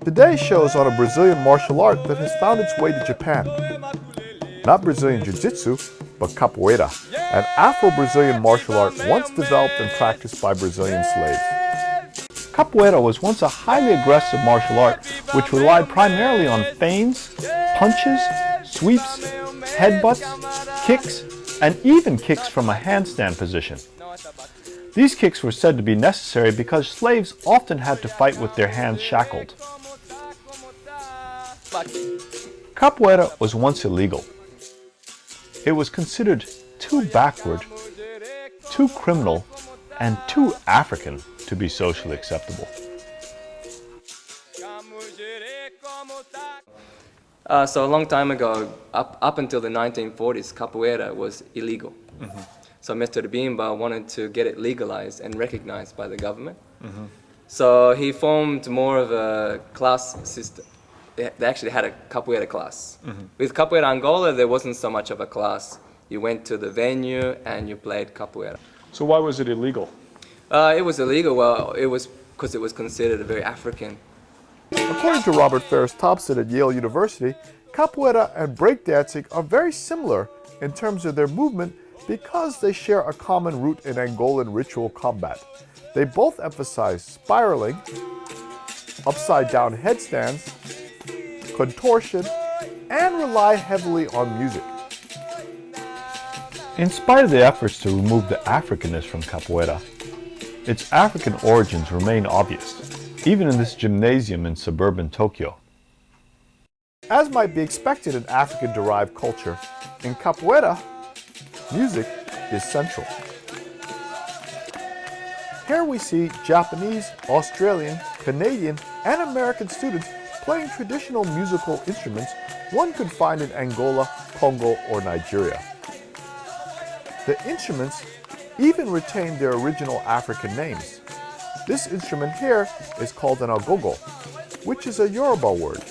Today's show is on a Brazilian martial art that has found its way to Japan. Not Brazilian Jiu-Jitsu, but Capoeira, an Afro-Brazilian martial art once developed and practiced by Brazilian slaves. Capoeira was once a highly aggressive martial art which relied primarily on feints, punches, sweeps, headbutts, kicks, and even kicks from a handstand position. These kicks were said to be necessary because slaves often had to fight with their hands shackled. Capoeira was once illegal. It was considered too backward, too criminal, and too African to be socially acceptable. So a long time ago, up until the 1940s, Capoeira was illegal. So Mr. Bimba wanted to get it legalized and recognized by the government. So he formed more of a class system. They actually had a Capoeira class. With Capoeira Angola, there wasn't so much of a class. You went to the venue and you played Capoeira. So why was it illegal? It was illegal, well, it was because it was considered very African. According to Robert Ferris Thompson at Yale University, Capoeira and breakdancing are very similar in terms of their movement because they share a common root in Angolan ritual combat. They both emphasize spiraling, upside-down headstands, contortion, and rely heavily on music. In spite of the efforts to remove the Africanness from Capoeira, its African origins remain obvious, even in this gymnasium in suburban Tokyo. As might be expected in African-derived culture, in Capoeira, music is central. Here we see Japanese, Australian, Canadian, and American students playing traditional musical instruments one could find in Angola, Congo, or Nigeria. The instruments even retain their original African names. This instrument here is called an agogo, which is a Yoruba word.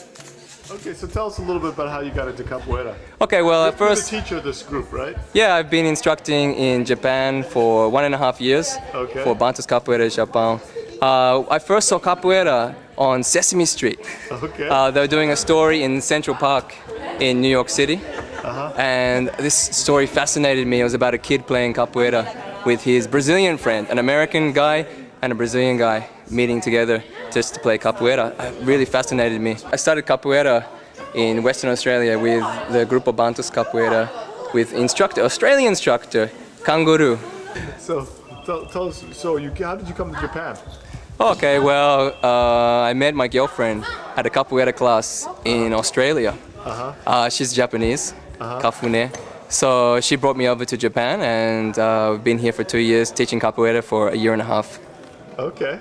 Okay, so tell us a little bit about how you got into Capoeira. Okay, well, at first... You're the teacher of this group, right? Yeah, I've been instructing in Japan for 1.5 years for Bantus Capoeira Japan. I first saw Capoeira on Sesame Street. Okay. They were doing a story in Central Park in New York City. And this story fascinated me. It was about a kid playing Capoeira with his Brazilian friend, an American guy and a Brazilian guy meeting together just to play Capoeira. It really fascinated me. I started Capoeira in Western Australia with the group of Bantus Capoeira with Australian instructor, Kangaroo. So tell us, how did you come to Japan? Okay, well, I met my girlfriend at a Capoeira class in Australia. She's Japanese, Kafune. So she brought me over to Japan, and we've been here for 2 years teaching Capoeira for 1.5 years. Okay.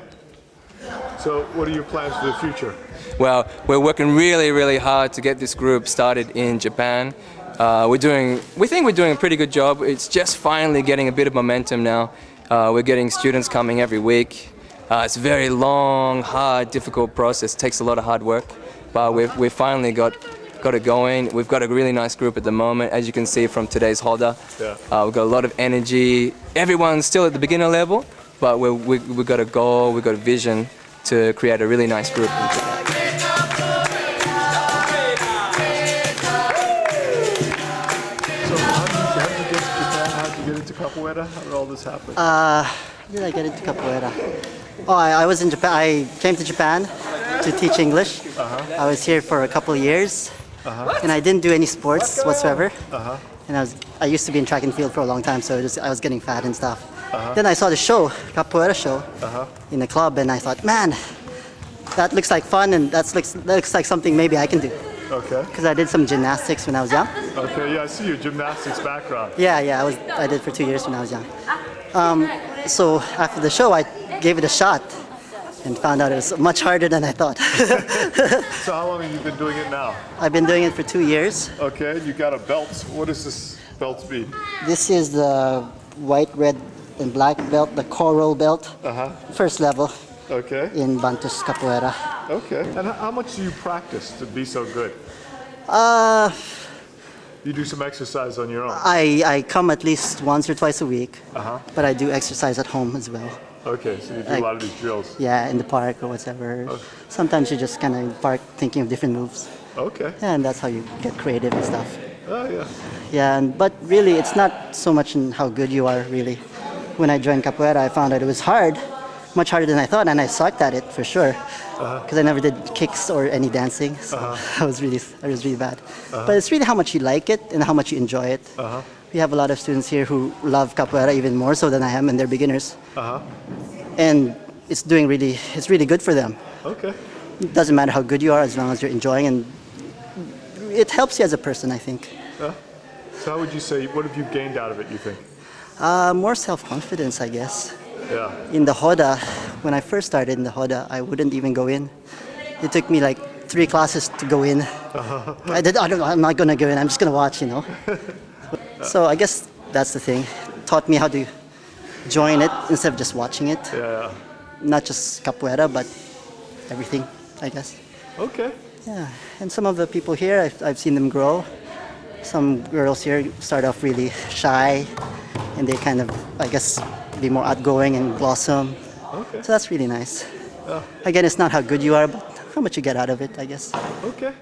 So what are your plans for the future? Well, we're working really hard to get this group started in Japan. We think we're doing a pretty good job. It's just finally getting a bit of momentum now. We're getting students coming every week. It's a very long, hard, difficult process. It takes a lot of hard work, but we've finally got it going. We've got a really nice group at the moment, as you can see from today's holder. We've got a lot of energy. Everyone's still at the beginner level, but we've got a goal, we've got a vision to create a really nice group. So how did you get to Japan? How did you get into Capoeira? How did all this happen? How did I get into Capoeira? Oh, I was in Japan. I came to Japan to teach English. I was here for a couple of years, and I didn't do any sports whatsoever. And I used to be in track and field for a long time, so I was getting fat and stuff. Then I saw the show, Capoeira show, in the club, and I thought, man, that looks like fun, and that looks like something maybe I can do. Okay. Because I did some gymnastics when I was young. Okay, yeah, I see your gymnastics background. Yeah, I did for 2 years when I was young. So after the show, I gave it a shot and found out it was much harder than I thought. So how long have you been doing it now? I've been doing it for 2 years. Okay, you got a belt. What does this belt mean? This is the white, red, and black belt, the coral belt, first level. Okay. In Bantus Capoeira. Okay. And how much do you practice to be so good? You do some exercise on your own? I come at least once or twice a week, but I do exercise at home as well. Okay, so you do a Like- lot of these drills. Yeah, in the park or whatever. Okay. Sometimes you just kind of in the park thinking of different moves. Okay. Yeah, and that's how you get creative and stuff. Oh, yeah. Yeah, but really, it's not so much in how good you are, really. When I joined Capoeira, I found that it was hard, much harder than I thought, and I sucked at it for sure. Because I never did kicks or any dancing, so I was really bad. But it's really how much you like it and how much you enjoy it. We have a lot of students here who love Capoeira even more so than I am, and they're beginners. And it's really good for them. Okay. It doesn't matter how good you are as long as you're enjoying, and it helps you as a person, I think. So how would you say, what have you gained out of it, you think? More self-confidence, I guess. Yeah. In the Hoda, when I first started in the Hoda, I wouldn't even go in. It took me like 3 classes to go in. I'm not gonna go in, I'm just gonna watch, you know. So I guess that's the thing. Taught me how to join it instead of just watching it. Yeah. Not just Capoeira, but everything, I guess. Okay. Yeah, and some of the people here, I've seen them grow. Some girls here start off really shy, and they kind of, I guess, be more outgoing and blossom. Okay. So that's really nice. Again, it's not how good you are, but how much you get out of it, I guess. Okay.